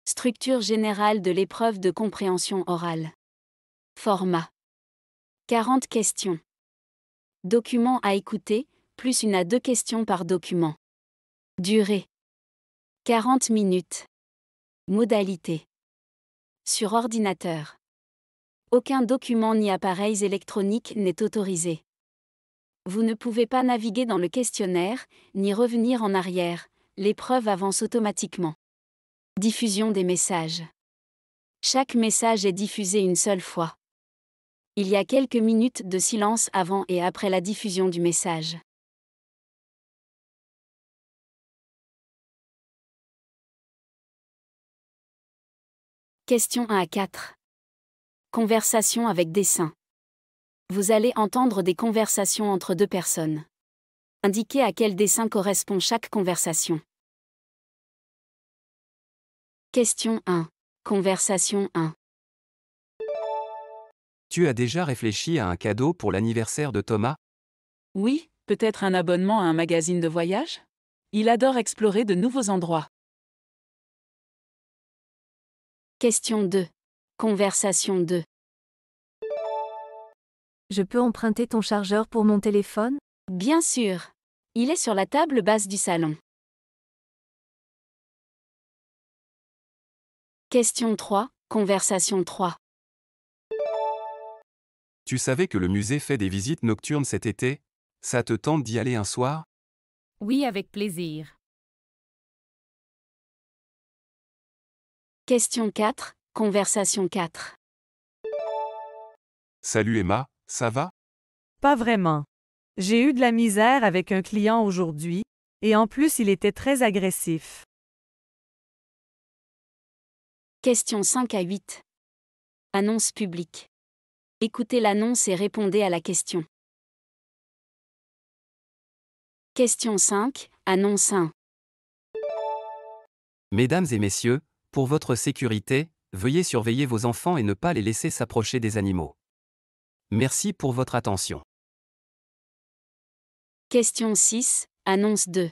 Structure générale de l'épreuve de compréhension orale. Format. 40 questions. Document à écouter, plus 1 à 2 questions par document. Durée. 40 minutes. Modalité. Sur ordinateur. Aucun document ni appareils électroniques n'est autorisé. Vous ne pouvez pas naviguer dans le questionnaire, ni revenir en arrière, l'épreuve avance automatiquement. Diffusion des messages. Chaque message est diffusé une seule fois. Il y a quelques minutes de silence avant et après la diffusion du message. Question 1 à 4. Conversation avec dessin. Vous allez entendre des conversations entre deux personnes. Indiquez à quel dessin correspond chaque conversation. Question 1. Conversation 1. Tu as déjà réfléchi à un cadeau pour l'anniversaire de Thomas? Oui, peut-être un abonnement à un magazine de voyage? Il adore explorer de nouveaux endroits. Question 2. Conversation 2. Je peux emprunter ton chargeur pour mon téléphone? Bien sûr. Il est sur la table basse du salon. Question 3. Conversation 3. Tu savais que le musée fait des visites nocturnes cet été? Ça te tente d'y aller un soir? Oui, avec plaisir. Question 4. Conversation 4. Salut Emma, ça va? Pas vraiment. J'ai eu de la misère avec un client aujourd'hui, et en plus il était très agressif. Question 5 à 8. Annonce publique. Écoutez l'annonce et répondez à la question. Question 5. Annonce 1. Mesdames et messieurs, pour votre sécurité, veuillez surveiller vos enfants et ne pas les laisser s'approcher des animaux. Merci pour votre attention. Question 6. Annonce 2.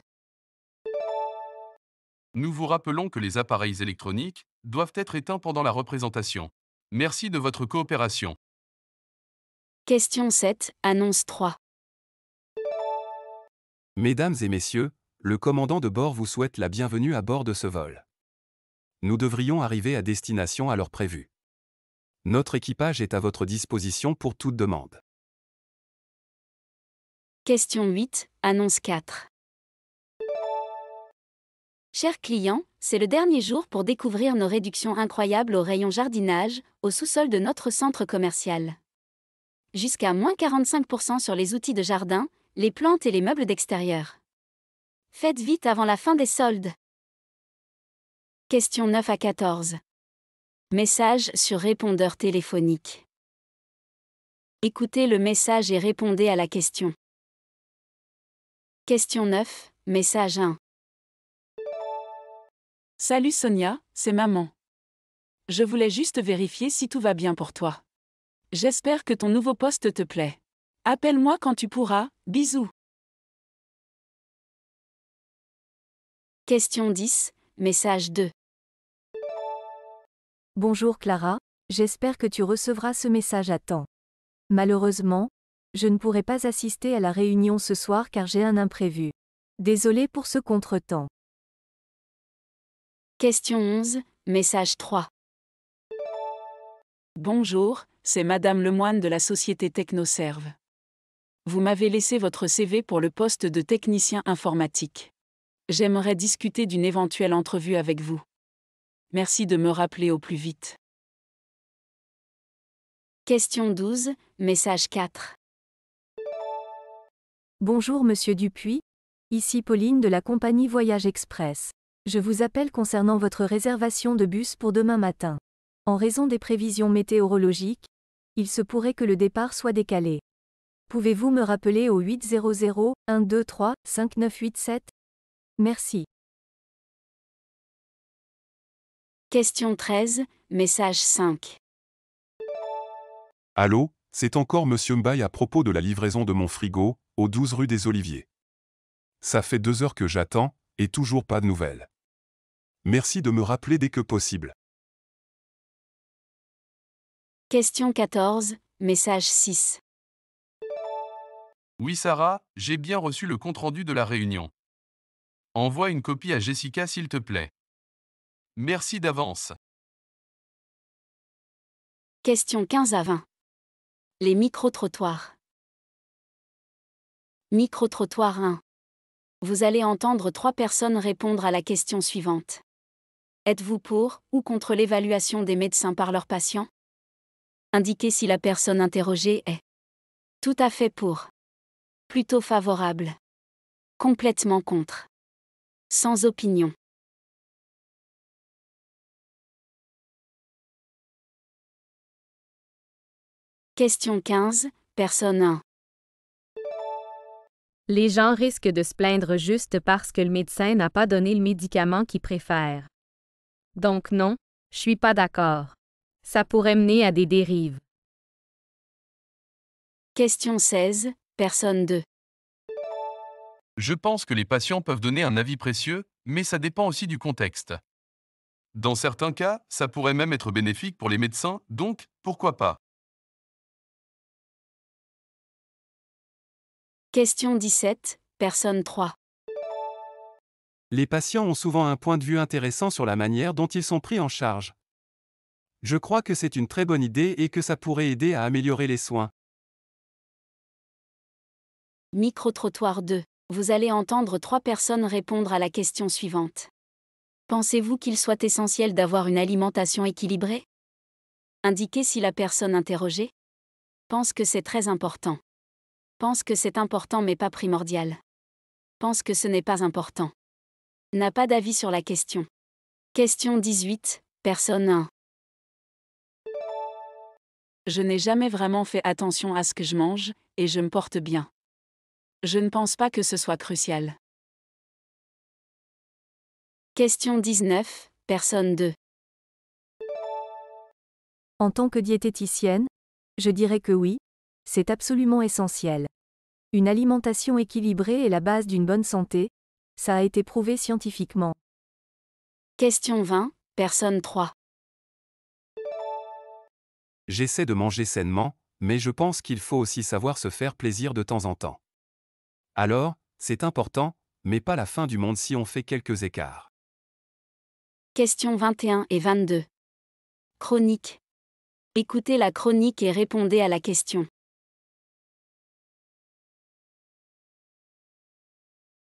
Nous vous rappelons que les appareils électroniques doivent être éteints pendant la représentation. Merci de votre coopération. Question 7. Annonce 3. Mesdames et messieurs, le commandant de bord vous souhaite la bienvenue à bord de ce vol. Nous devrions arriver à destination à l'heure prévue. Notre équipage est à votre disposition pour toute demande. Question 8. Annonce 4. Chers clients, c'est le dernier jour pour découvrir nos réductions incroyables au rayon jardinage, au sous-sol de notre centre commercial. Jusqu'à moins 45% sur les outils de jardin, les plantes et les meubles d'extérieur. Faites vite avant la fin des soldes. Question 9 à 14. Message sur répondeur téléphonique. Écoutez le message et répondez à la question. Question 9. Message 1. Salut Sonia, c'est maman. Je voulais juste vérifier si tout va bien pour toi. J'espère que ton nouveau poste te plaît. Appelle-moi quand tu pourras, bisous. Question 10. Message 2. Bonjour Clara, j'espère que tu recevras ce message à temps. Malheureusement, je ne pourrai pas assister à la réunion ce soir car j'ai un imprévu. Désolé pour ce contretemps. Question 11. Message 3. Bonjour, c'est Madame Lemoine de la société Technoserve. Vous m'avez laissé votre CV pour le poste de technicien informatique. J'aimerais discuter d'une éventuelle entrevue avec vous. Merci de me rappeler au plus vite. Question 12. Message 4. Bonjour Monsieur Dupuis, ici Pauline de la compagnie Voyage Express. Je vous appelle concernant votre réservation de bus pour demain matin. En raison des prévisions météorologiques, il se pourrait que le départ soit décalé. Pouvez-vous me rappeler au 800 123 5987? Merci. Question 13. Message 5. Allô, c'est encore Monsieur Mbaye à propos de la livraison de mon frigo, au 12 rue des Oliviers. Ça fait 2 heures que j'attends, et toujours pas de nouvelles. Merci de me rappeler dès que possible. Question 14, message 6. Oui Sarah, j'ai bien reçu le compte-rendu de la réunion. Envoie une copie à Jessica s'il te plaît. Merci d'avance. Question 15 à 20. Les micro-trottoirs. Micro-trottoir 1. Vous allez entendre 3 personnes répondre à la question suivante. Êtes-vous pour ou contre l'évaluation des médecins par leurs patients? Indiquez si la personne interrogée est tout à fait pour, plutôt favorable, complètement contre, sans opinion. Question 15, personne 1. Les gens risquent de se plaindre juste parce que le médecin n'a pas donné le médicament qu'ils préfèrent. Donc non, je suis pas d'accord. Ça pourrait mener à des dérives. Question 16, personne 2. Je pense que les patients peuvent donner un avis précieux, mais ça dépend aussi du contexte. Dans certains cas, ça pourrait même être bénéfique pour les médecins, donc pourquoi pas? Question 17, personne 3. Les patients ont souvent un point de vue intéressant sur la manière dont ils sont pris en charge. Je crois que c'est une très bonne idée et que ça pourrait aider à améliorer les soins. Micro-trottoir 2. Vous allez entendre 3 personnes répondre à la question suivante. Pensez-vous qu'il soit essentiel d'avoir une alimentation équilibrée? Indiquez si la personne interrogée pense que c'est très important. Pense que c'est important mais pas primordial. Pense que ce n'est pas important. N'a pas d'avis sur la question. Question 18, personne 1. Je n'ai jamais vraiment fait attention à ce que je mange, et je me porte bien. Je ne pense pas que ce soit crucial. Question 19, personne 2. En tant que diététicienne, je dirais que oui, c'est absolument essentiel. Une alimentation équilibrée est la base d'une bonne santé, ça a été prouvé scientifiquement. Question 20, personne 3. J'essaie de manger sainement, mais je pense qu'il faut aussi savoir se faire plaisir de temps en temps. Alors, c'est important, mais pas la fin du monde si on fait quelques écarts. Question 21 et 22. Chronique. Écoutez la chronique et répondez à la question.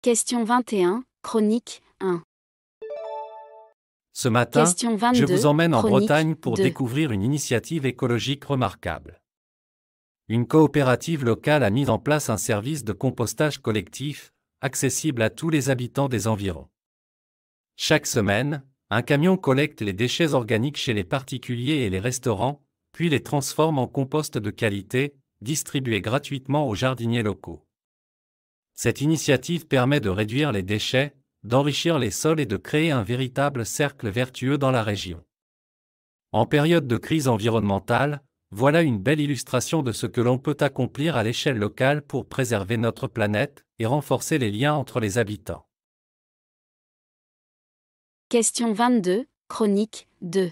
Question 21, chronique 1. Ce matin, Question 22, je vous emmène en chronique Bretagne pour 2. découvrir une initiative écologique remarquable. Une coopérative locale a mis en place un service de compostage collectif, accessible à tous les habitants des environs. Chaque semaine, un camion collecte les déchets organiques chez les particuliers et les restaurants, puis les transforme en compost de qualité, distribué gratuitement aux jardiniers locaux. Cette initiative permet de réduire les déchets, d'enrichir les sols et de créer un véritable cercle vertueux dans la région. En période de crise environnementale, voilà une belle illustration de ce que l'on peut accomplir à l'échelle locale pour préserver notre planète et renforcer les liens entre les habitants. Question 22, chronique 2.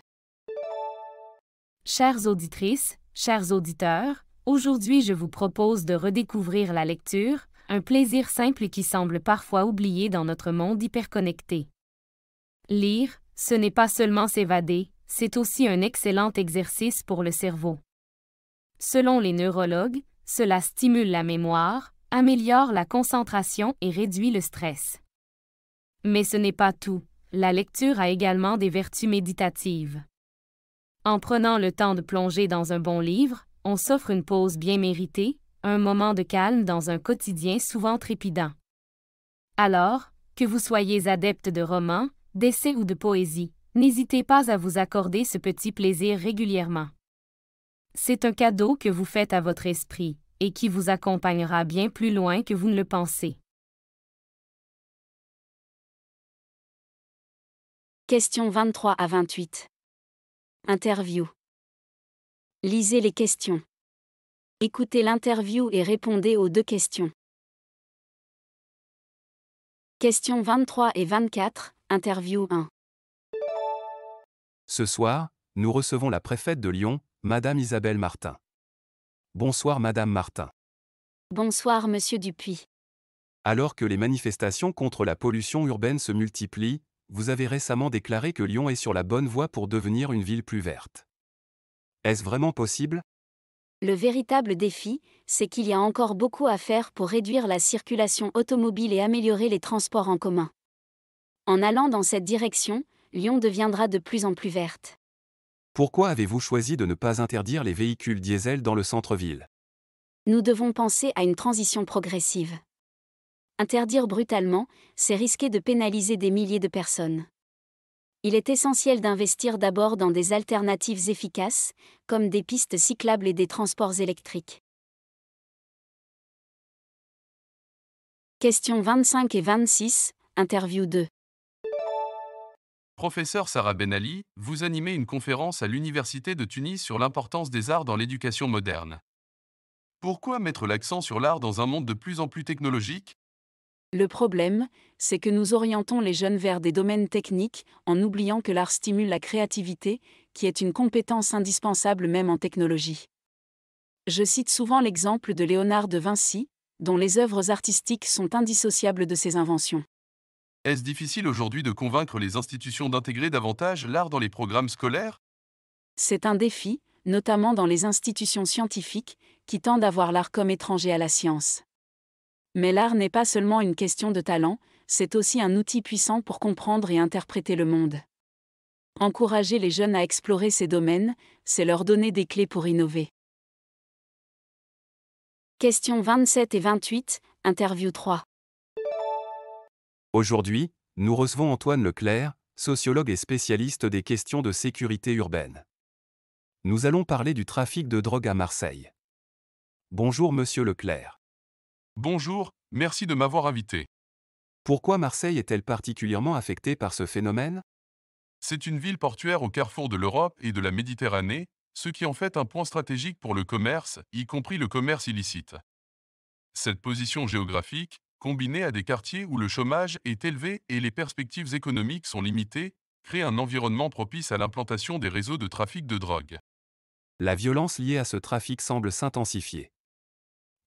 Chères auditrices, chers auditeurs, aujourd'hui je vous propose de redécouvrir la lecture, un plaisir simple qui semble parfois oublié dans notre monde hyperconnecté. Lire, ce n'est pas seulement s'évader, c'est aussi un excellent exercice pour le cerveau. Selon les neurologues, cela stimule la mémoire, améliore la concentration et réduit le stress. Mais ce n'est pas tout, la lecture a également des vertus méditatives. En prenant le temps de plonger dans un bon livre, on s'offre une pause bien méritée, un moment de calme dans un quotidien souvent trépidant. Alors, que vous soyez adepte de romans, d'essais ou de poésie, n'hésitez pas à vous accorder ce petit plaisir régulièrement. C'est un cadeau que vous faites à votre esprit, et qui vous accompagnera bien plus loin que vous ne le pensez. Questions 23 à 28. Interview. Lisez les questions. Écoutez l'interview et répondez aux 2 questions. Questions 23 et 24, interview 1. Ce soir, nous recevons la préfète de Lyon, Madame Isabelle Martin. Bonsoir Madame Martin. Bonsoir Monsieur Dupuis. Alors que les manifestations contre la pollution urbaine se multiplient, vous avez récemment déclaré que Lyon est sur la bonne voie pour devenir une ville plus verte. Est-ce vraiment possible ? Le véritable défi, c'est qu'il y a encore beaucoup à faire pour réduire la circulation automobile et améliorer les transports en commun. En allant dans cette direction, Lyon deviendra de plus en plus verte. Pourquoi avez-vous choisi de ne pas interdire les véhicules diesel dans le centre-ville ? Nous devons penser à une transition progressive. Interdire brutalement, c'est risquer de pénaliser des milliers de personnes. Il est essentiel d'investir d'abord dans des alternatives efficaces, comme des pistes cyclables et des transports électriques. Questions 25 et 26, interview 2. Professeur Sarah Ben Ali, vous animez une conférence à l'Université de Tunis sur l'importance des arts dans l'éducation moderne. Pourquoi mettre l'accent sur l'art dans un monde de plus en plus technologique ? Le problème, c'est que nous orientons les jeunes vers des domaines techniques, en oubliant que l'art stimule la créativité, qui est une compétence indispensable même en technologie. Je cite souvent l'exemple de Léonard de Vinci, dont les œuvres artistiques sont indissociables de ses inventions. Est-ce difficile aujourd'hui de convaincre les institutions d'intégrer davantage l'art dans les programmes scolaires ? C'est un défi, notamment dans les institutions scientifiques, qui tendent à voir l'art comme étranger à la science. Mais l'art n'est pas seulement une question de talent, c'est aussi un outil puissant pour comprendre et interpréter le monde. Encourager les jeunes à explorer ces domaines, c'est leur donner des clés pour innover. Questions 27 et 28, interview 3. Aujourd'hui, nous recevons Antoine Leclerc, sociologue et spécialiste des questions de sécurité urbaine. Nous allons parler du trafic de drogue à Marseille. Bonjour Monsieur Leclerc. Bonjour, merci de m'avoir invité. Pourquoi Marseille est-elle particulièrement affectée par ce phénomène ? C'est une ville portuaire au carrefour de l'Europe et de la Méditerranée, ce qui en fait un point stratégique pour le commerce, y compris le commerce illicite. Cette position géographique, combinée à des quartiers où le chômage est élevé et les perspectives économiques sont limitées, crée un environnement propice à l'implantation des réseaux de trafic de drogue. La violence liée à ce trafic semble s'intensifier.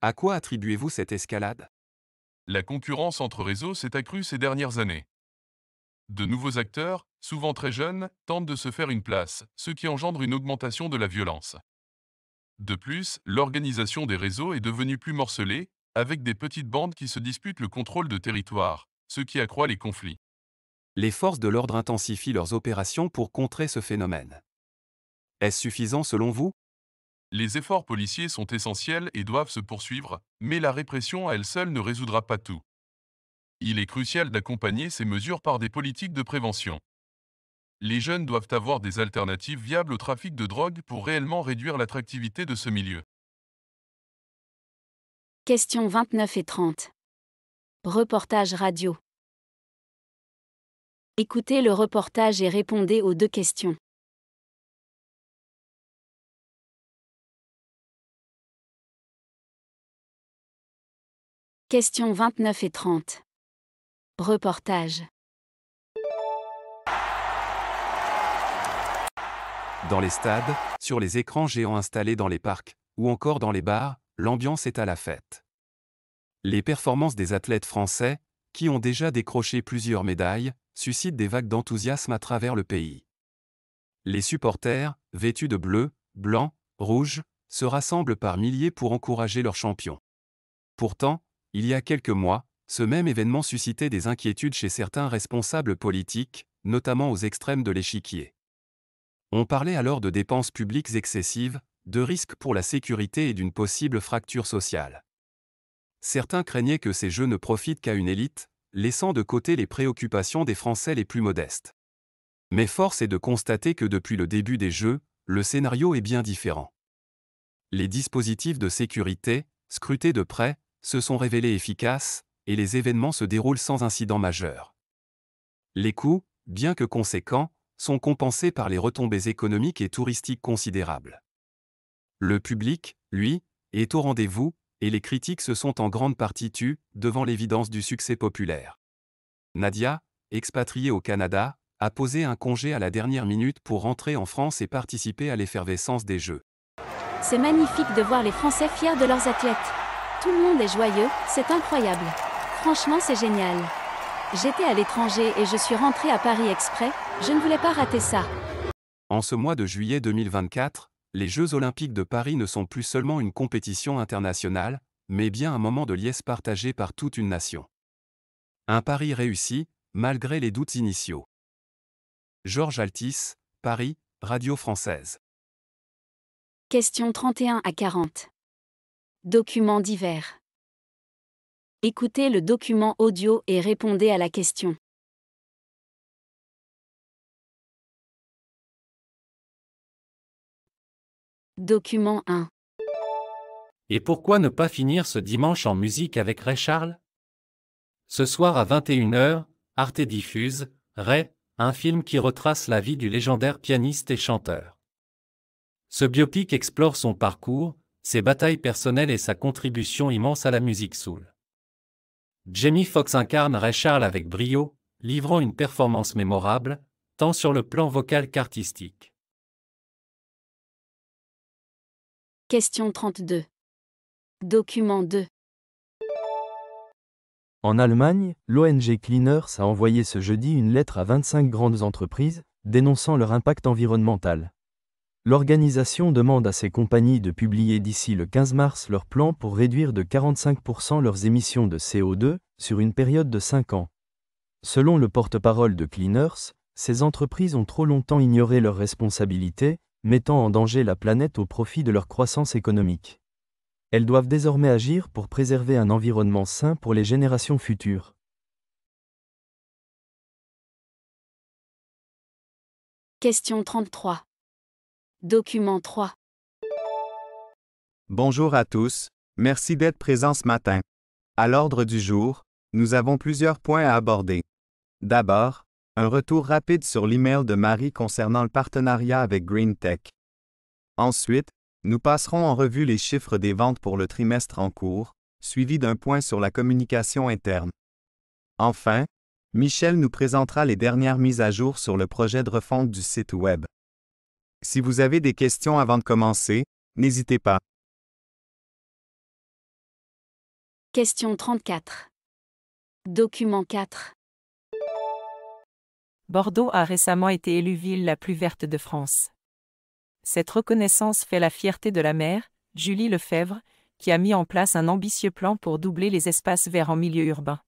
À quoi attribuez-vous cette escalade ? La concurrence entre réseaux s'est accrue ces dernières années. De nouveaux acteurs, souvent très jeunes, tentent de se faire une place, ce qui engendre une augmentation de la violence. De plus, l'organisation des réseaux est devenue plus morcelée, avec des petites bandes qui se disputent le contrôle de territoire, ce qui accroît les conflits. Les forces de l'ordre intensifient leurs opérations pour contrer ce phénomène. Est-ce suffisant selon vous ? Les efforts policiers sont essentiels et doivent se poursuivre, mais la répression à elle seule ne résoudra pas tout. Il est crucial d'accompagner ces mesures par des politiques de prévention. Les jeunes doivent avoir des alternatives viables au trafic de drogue pour réellement réduire l'attractivité de ce milieu. Questions 29 et 30. Reportage radio. Écoutez le reportage et répondez aux 2 questions. Questions 29 et 30. Reportage. Dans les stades, sur les écrans géants installés dans les parcs, ou encore dans les bars, l'ambiance est à la fête. Les performances des athlètes français, qui ont déjà décroché plusieurs médailles, suscitent des vagues d'enthousiasme à travers le pays. Les supporters, vêtus de bleu, blanc, rouge, se rassemblent par milliers pour encourager leurs champions. Pourtant, il y a quelques mois, ce même événement suscitait des inquiétudes chez certains responsables politiques, notamment aux extrêmes de l'échiquier. On parlait alors de dépenses publiques excessives, de risques pour la sécurité et d'une possible fracture sociale. Certains craignaient que ces jeux ne profitent qu'à une élite, laissant de côté les préoccupations des Français les plus modestes. Mais force est de constater que depuis le début des Jeux, le scénario est bien différent. Les dispositifs de sécurité, scrutés de près, se sont révélés efficaces, et les événements se déroulent sans incident majeur. Les coûts, bien que conséquents, sont compensés par les retombées économiques et touristiques considérables. Le public, lui, est au rendez-vous, et les critiques se sont en grande partie tues devant l'évidence du succès populaire. Nadia, expatriée au Canada, a posé un congé à la dernière minute pour rentrer en France et participer à l'effervescence des Jeux. C'est magnifique de voir les Français fiers de leurs athlètes. Tout le monde est joyeux, c'est incroyable. Franchement, c'est génial. J'étais à l'étranger et je suis rentrée à Paris exprès, je ne voulais pas rater ça. En ce mois de juillet 2024, les Jeux Olympiques de Paris ne sont plus seulement une compétition internationale, mais bien un moment de liesse partagé par toute une nation. Un pari réussi, malgré les doutes initiaux. Georges Altis, Paris, Radio Française. Questions 31 à 40. Documents divers. Écoutez le document audio et répondez à la question. Document 1. Et pourquoi ne pas finir ce dimanche en musique avec Ray Charles? Ce soir à 21h, Arte diffuse Ray, un film qui retrace la vie du légendaire pianiste et chanteur. Ce biopic explore son parcours, ses batailles personnelles et sa contribution immense à la musique soul. Jamie Foxx incarne Ray Charles avec brio, livrant une performance mémorable, tant sur le plan vocal qu'artistique. Question 32. Document 2. En Allemagne, l'ONG Cleaners a envoyé ce jeudi une lettre à 25 grandes entreprises, dénonçant leur impact environnemental. L'organisation demande à ces compagnies de publier d'ici le 15 mars leur plan pour réduire de 45% leurs émissions de CO2 sur une période de 5 ans. Selon le porte-parole de Cleaners, ces entreprises ont trop longtemps ignoré leurs responsabilités, mettant en danger la planète au profit de leur croissance économique. Elles doivent désormais agir pour préserver un environnement sain pour les générations futures. Question 33. Document 3. Bonjour à tous, merci d'être présents ce matin. À l'ordre du jour, nous avons plusieurs points à aborder. D'abord, un retour rapide sur l'email de Marie concernant le partenariat avec Green Tech. Ensuite, nous passerons en revue les chiffres des ventes pour le trimestre en cours, suivi d'un point sur la communication interne. Enfin, Michel nous présentera les dernières mises à jour sur le projet de refonte du site Web. Si vous avez des questions avant de commencer, n'hésitez pas. Question 34. Document 4. Bordeaux a récemment été élue ville la plus verte de France. Cette reconnaissance fait la fierté de la maire, Julie Lefebvre, qui a mis en place un ambitieux plan pour doubler les espaces verts en milieu urbain.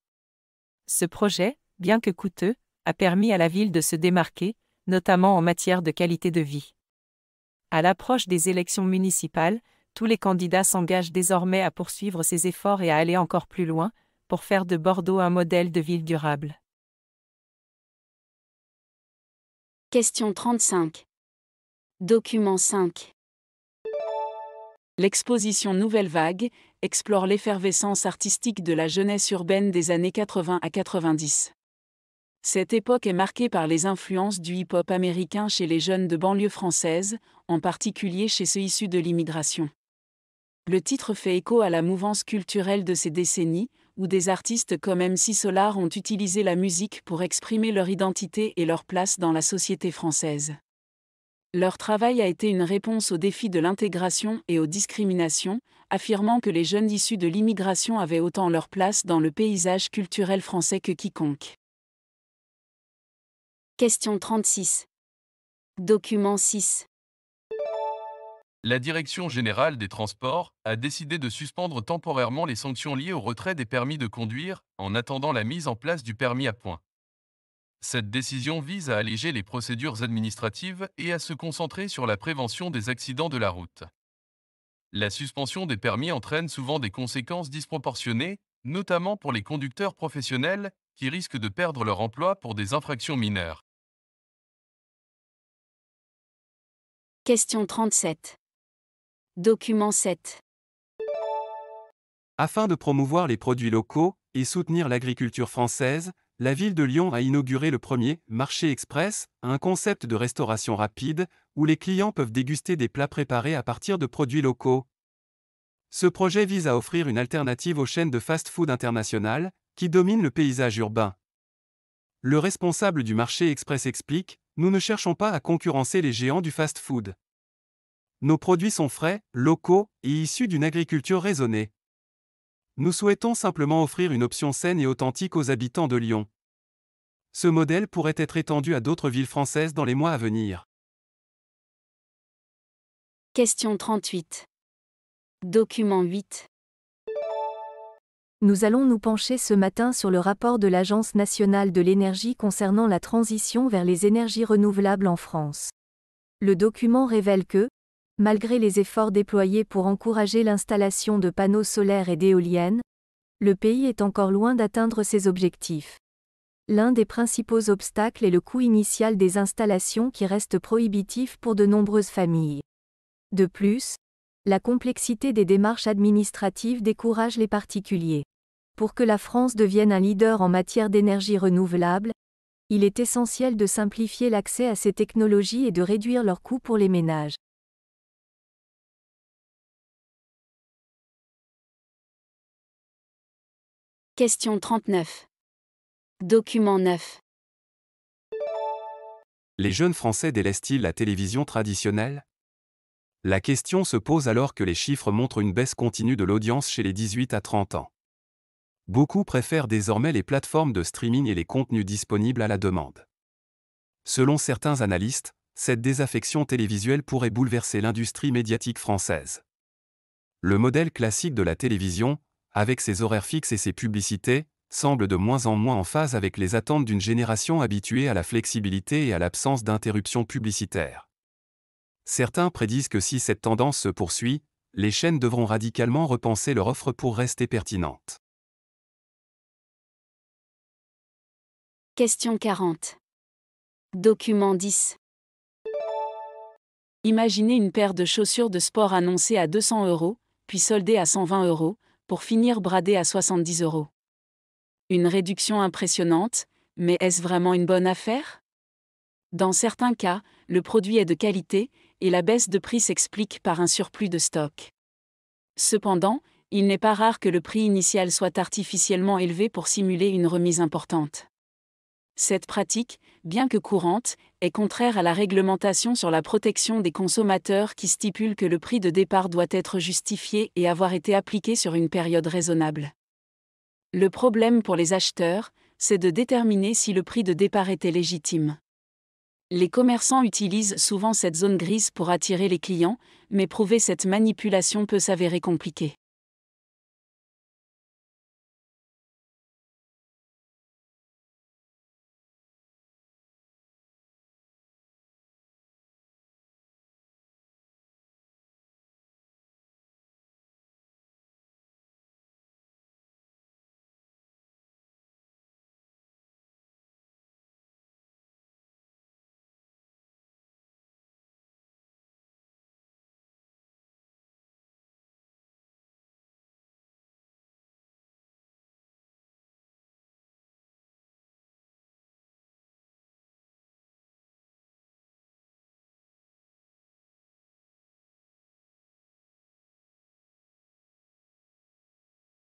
Ce projet, bien que coûteux, a permis à la ville de se démarquer, notamment en matière de qualité de vie. À l'approche des élections municipales, tous les candidats s'engagent désormais à poursuivre ces efforts et à aller encore plus loin, pour faire de Bordeaux un modèle de ville durable. Question 35. Document 5. L'exposition Nouvelle Vague explore l'effervescence artistique de la jeunesse urbaine des années 80 à 90. Cette époque est marquée par les influences du hip-hop américain chez les jeunes de banlieue française, en particulier chez ceux issus de l'immigration. Le titre fait écho à la mouvance culturelle de ces décennies, où des artistes comme MC Solar ont utilisé la musique pour exprimer leur identité et leur place dans la société française. Leur travail a été une réponse aux défis de l'intégration et aux discriminations, affirmant que les jeunes issus de l'immigration avaient autant leur place dans le paysage culturel français que quiconque. Question 36. Document 6. La Direction générale des transports a décidé de suspendre temporairement les sanctions liées au retrait des permis de conduire, en attendant la mise en place du permis à points. Cette décision vise à alléger les procédures administratives et à se concentrer sur la prévention des accidents de la route. La suspension des permis entraîne souvent des conséquences disproportionnées, notamment pour les conducteurs professionnels qui risquent de perdre leur emploi pour des infractions mineures. Question 37. Document 7. Afin de promouvoir les produits locaux et soutenir l'agriculture française, la ville de Lyon a inauguré le premier marché express, un concept de restauration rapide où les clients peuvent déguster des plats préparés à partir de produits locaux. Ce projet vise à offrir une alternative aux chaînes de fast-food internationales qui dominent le paysage urbain. Le responsable du marché express explique, nous ne cherchons pas à concurrencer les géants du fast-food. Nos produits sont frais, locaux et issus d'une agriculture raisonnée. Nous souhaitons simplement offrir une option saine et authentique aux habitants de Lyon. Ce modèle pourrait être étendu à d'autres villes françaises dans les mois à venir. Question 38. Document 8. Nous allons nous pencher ce matin sur le rapport de l'Agence nationale de l'énergie concernant la transition vers les énergies renouvelables en France. Le document révèle que, malgré les efforts déployés pour encourager l'installation de panneaux solaires et d'éoliennes, le pays est encore loin d'atteindre ses objectifs. L'un des principaux obstacles est le coût initial des installations qui reste prohibitif pour de nombreuses familles. De plus, la complexité des démarches administratives décourage les particuliers. Pour que la France devienne un leader en matière d'énergie renouvelable, il est essentiel de simplifier l'accès à ces technologies et de réduire leurs coûts pour les ménages. Question 39. Document 9. Les jeunes Français délaissent-ils la télévision traditionnelle? La question se pose alors que les chiffres montrent une baisse continue de l'audience chez les 18 à 30 ans. Beaucoup préfèrent désormais les plateformes de streaming et les contenus disponibles à la demande. Selon certains analystes, cette désaffection télévisuelle pourrait bouleverser l'industrie médiatique française. Le modèle classique de la télévision, avec ses horaires fixes et ses publicités, semble de moins en moins en phase avec les attentes d'une génération habituée à la flexibilité et à l'absence d'interruptions publicitaires. Certains prédisent que si cette tendance se poursuit, les chaînes devront radicalement repenser leur offre pour rester pertinentes. Question 40. Document 10. Imaginez une paire de chaussures de sport annoncée à 200 €, puis soldée à 120 €, pour finir bradée à 70 €. Une réduction impressionnante, mais est-ce vraiment une bonne affaire? Dans certains cas, le produit est de qualité, et la baisse de prix s'explique par un surplus de stock. Cependant, il n'est pas rare que le prix initial soit artificiellement élevé pour simuler une remise importante. Cette pratique, bien que courante, est contraire à la réglementation sur la protection des consommateurs qui stipule que le prix de départ doit être justifié et avoir été appliqué sur une période raisonnable. Le problème pour les acheteurs, c'est de déterminer si le prix de départ était légitime. Les commerçants utilisent souvent cette zone grise pour attirer les clients, mais prouver cette manipulation peut s'avérer compliqué.